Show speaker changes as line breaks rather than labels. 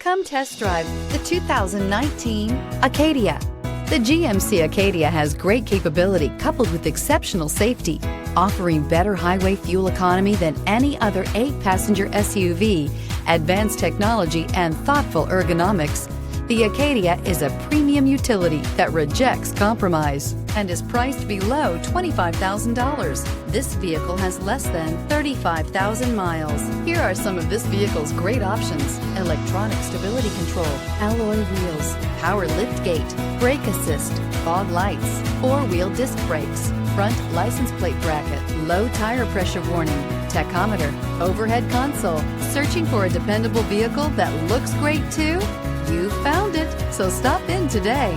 Come test drive the 2019 Acadia. The GMC Acadia has great capability coupled with exceptional safety, offering better highway fuel economy than any other 8-passenger SUV, advanced technology, and thoughtful ergonomics. The Acadia is a premium utility that rejects compromise and is priced below $25,000. This vehicle has less than 35,000 miles. Here are some of this vehicle's great options: electronic stability control, alloy wheels, power liftgate, brake assist, fog lights, 4-wheel disc brakes, front license plate bracket, low tire pressure warning, tachometer, overhead console. Searching for a dependable vehicle that looks great too? You found it, so stop in today.